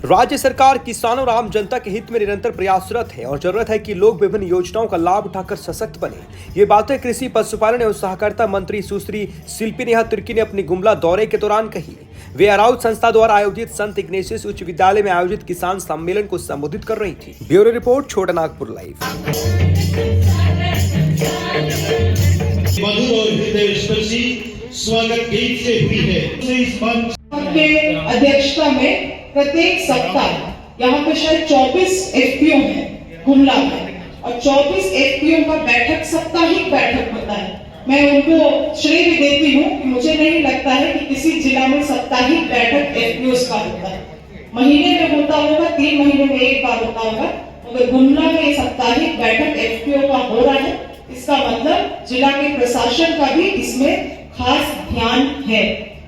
राज्य सरकार किसानों और आम जनता के हित में निरंतर प्रयासरत है और जरूरत है कि लोग विभिन्न योजनाओं का लाभ उठाकर सशक्त बने। ये बातें कृषि, पशुपालन एवं सहकारिता मंत्री सुश्री शिल्पी नेहा तिर्की ने अपनी गुमला दौरे के दौरान कही। वे अराउज संस्था द्वारा आयोजित संत इग्नेशियस उच्च विद्यालय में आयोजित किसान सम्मेलन को संबोधित कर रही थी। ब्यूरो रिपोर्ट, छोटा नागपुर लाइव। मधुर और हृदय स्पर्शी स्वागत गीत से हुई है। इस मंच के अध्यक्षता में प्रत्येक सप्ताह यहाँ पे शायद 24 एफपीओ हैं गुमला में, और 24 एफपीओ का बैठक, साप्ताहिक बैठक होता है। मैं उनको श्रेय भी देती हूँ कि मुझे नहीं लगता है कि किसी जिला में साप्ताहिक बैठक एफपीओ का होता है। महीने में होता होगा, 3 महीने में एक बार होता होगा, मगर गुमला में साप्ताहिक बैठक एफपीओ का हो रहा है। इसका मतलब जिला के प्रशासन का भी इसमें खास ध्यान है।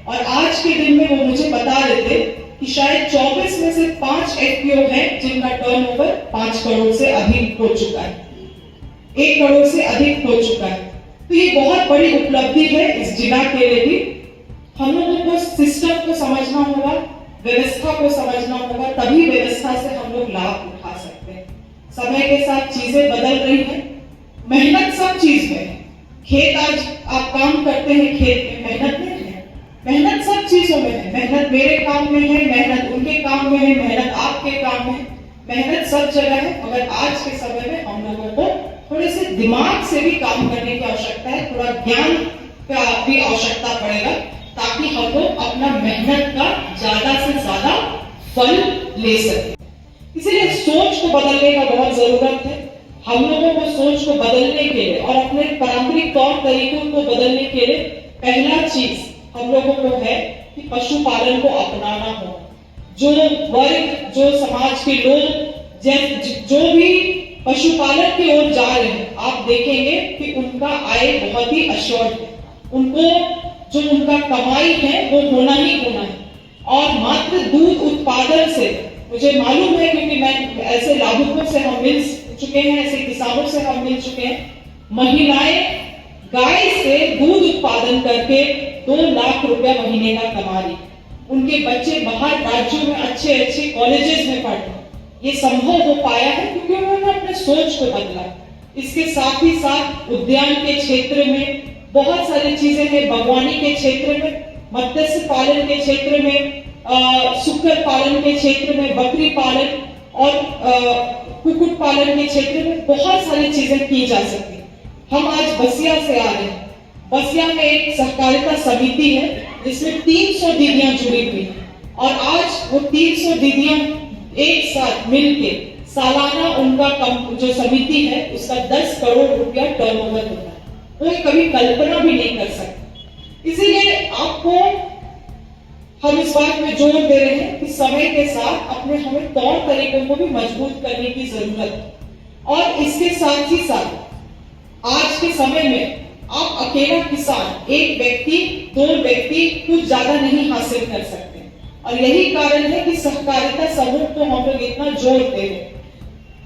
और आज के दिन में वो मुझे बता रहे थे कि शायद 24 में से 5 एफपीओ हैं जिनका टर्नओवर 5 करोड़ से अधिक हो चुका है, 1 करोड़ से अधिक हो चुका है। तो ये बहुत बड़ी उपलब्धि है इस जिला के लिए भी। हम लोगों को सिस्टम को समझना होगा, व्यवस्था को समझना होगा, तभी व्यवस्था से हम लोग लाभ उठा सकते हैं। समय के साथ चीजें बदल रही हैं, मेहनत सब चीज में है। खेत आज आप काम करते हैं, खेत में मेहनत नहीं है, मेहनत सब चीजों में है। मेहनत मेरे काम में है, मेहनत उनके काम में है, मेहनत आपके काम में है, मेहनत सब जगह है। मगर आज के समय में हम लोगों को थोड़े से दिमाग से भी काम करने की आवश्यकता है, थोड़ा ज्ञान का भी आवश्यकता पड़ेगा, ताकि हम लोग अपना मेहनत का ज्यादा से ज्यादा फल ले सकें। इसीलिए सोच को बदलने का बहुत जरूरत है। हम लोगों को सोच को बदलने के लिए और अपने पारंपरिक तौर तरीकों को बदलने के लिए पहला चीज हम लोगों को है कि पशुपालन को अपनाना हो। जो वर्ग, जो समाज के लोग जो भी पशुपालन की ओर जा रहे हैं, आप देखेंगे कि उनका आय बहुत ही अश्योर्ड है। उनको जो उनका कमाई है वो होना ही होना है। और मात्र दूध उत्पादन से मुझे मालूम है, क्योंकि मैं ऐसे लाभुकों से हम मिल चुके हैं, ऐसे किसानों से हम मिल चुके हैं। महिलाएं गाय से दूध उत्पादन करके 2 लाख रुपया महीने का कमा रही। उनके बच्चे बाहर राज्यों में अच्छे अच्छे कॉलेजेस में पढ़ रहे। ये संभव हो पाया है क्योंकि उन्होंने अपने सोच को बदला। इसके साथ ही साथ उद्यान के क्षेत्र में बहुत सारी चीजें हैं, बागवानी के क्षेत्र में, मत्स्य पालन के क्षेत्र में, सुकर पालन के क्षेत्र में, बकरी पालन और कुक्कुट पालन के क्षेत्र में बहुत सारी चीजें की जा सकती। हम आज बसिया से आ रहे हैं। बसिया में एक सहकारिता समिति है जिसमें 300 दीदियां जुड़ी हुई हैं, और आज वो 300 दीदियां एक साथ मिलके सालाना उनका जो समिति है उसका 10 करोड़ रुपया टर्नओवर होता है। वो कभी कल्पना भी नहीं कर सकते। इसीलिए आपको हम इस बात में जोर दे रहे हैं कि समय के साथ अपने हमें तौर तरीकों को भी मजबूत करने की जरूरत है। और इसके साथ ही साथ आज के समय में आप अकेला किसान, एक व्यक्ति, 2 व्यक्ति कुछ ज्यादा नहीं हासिल कर सकते। और यही कारण है कि सहकारिता समूह को हम लोग इतना जोर दे रहे हैं।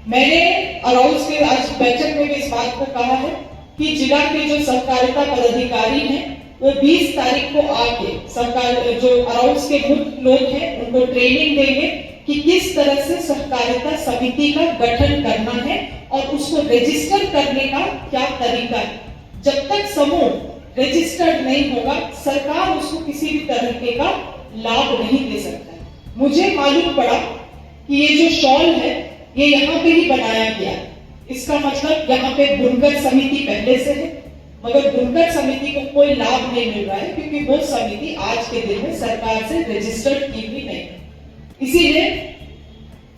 मैंने अराउज के आज बैठक में भी इस बात को कहा है कि जिला के जो सहकारिता पदाधिकारी हैं वो 20 तारीख को आके सरकार जो अराउज के मुख्य लोग हैं उनको ट्रेनिंग देंगे कि किस तरह से सहकारिता समिति का गठन करना है और उसको रजिस्टर करने का क्या तरीका है। जब तक समूह रजिस्टर्ड नहीं होगा, सरकार उसको किसी भी तरीके का लाभ नहीं दे सकता है। मुझे मालूम पड़ा कि ये जो शॉल है ये यहाँ पे ही बनाया गया। इसका मतलब यहाँ पे बुनकर समिति पहले से है, मगर बुनकर समिति को कोई लाभ नहीं मिल रहा है क्योंकि वो समिति आज के दिन में सरकार से रजिस्टर्ड की भी नहीं। इसीलिए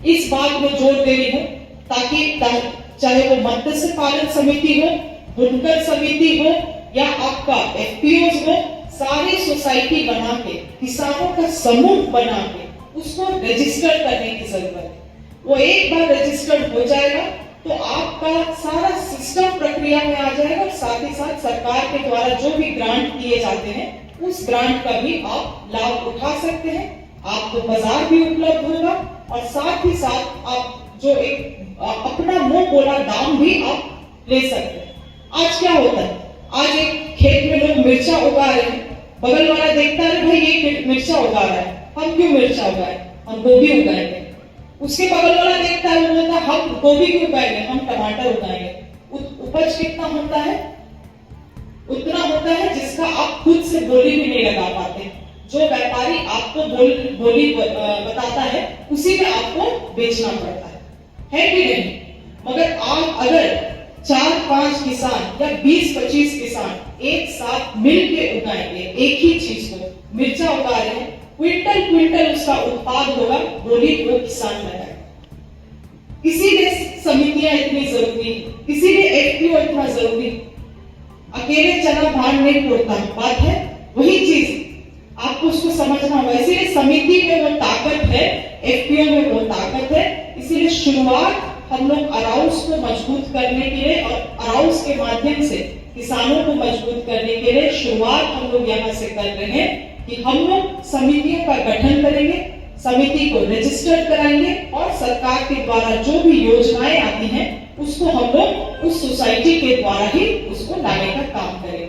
इस बात में जोर दे रही हूँ ताकि चाहे वो मत्स्य पालन समिति हो, बुनकर समिति हो या आपका एफपीओ हो, सारी सोसाइटी बना के, किसानों का समूह बना के उसको रजिस्टर करने की जरूरत है। वो एक बार रजिस्टर्ड हो जाएगा तो आपका सारा सिस्टम प्रक्रिया में आ जाएगा, और साथ ही साथ सरकार के द्वारा जो भी ग्रांट दिए जाते हैं उस ग्रांट का भी आप लाभ उठा सकते हैं। आपको बाजार भी उपलब्ध होगा और साथ ही साथ आप जो एक अपना मुंह बोला दाम भी आप ले सकते हैं। आज क्या होता है, आज एक खेत में लोग मिर्चा उगा रहे हैं, बगल वाला देखता है भाई ये मिर्चा उगा रहा है, हम क्यों मिर्चा उगाए, हम गोभी उगाएंगे। उसके बगल वाला देखता है, वो बोलता है हम गोभी क्यों उगाएंगे, हम टमाटर उगाएंगे। उपज कितना होता है? उतना होता है जिसका आप खुद से बोली भी नहीं लगा पाते। जो व्यापारी आपको बोली बताता है, उसी में आपको बेचना पड़ता है कि नहीं? मगर आप अगर 4-5 किसान या 20-25 किसान एक साथ मिल के उगाएंगे एक ही चीज को, मिर्चा उगा रहे हैं, क्विंटल क्विंटल उसका उत्पाद होगा, बोली वो किसान लगाएगा। इसीलिए समितियां इतनी जरूरी, इसीलिए एफपीओ इतना जरूरी। अकेले चना धान नहीं तोड़ता, बात है वही चीज, आपको उसको समझना होगा। इसीलिए समिति में वो ताकत है, एफपीओ में वो ताकत है। इसीलिए शुरुआत हम लोग अराउस को मजबूत करने के लिए और अराउस के माध्यम से किसानों को मजबूत करने के लिए शुरुआत हम लोग यहाँ से कर रहे हैं कि हम लोग समितियों का गठन करेंगे, समिति को रजिस्टर कराएंगे और सरकार के द्वारा जो भी योजनाएं आती हैं उसको हम लोग उस सोसाइटी के द्वारा ही उसको लाने का काम करेंगे।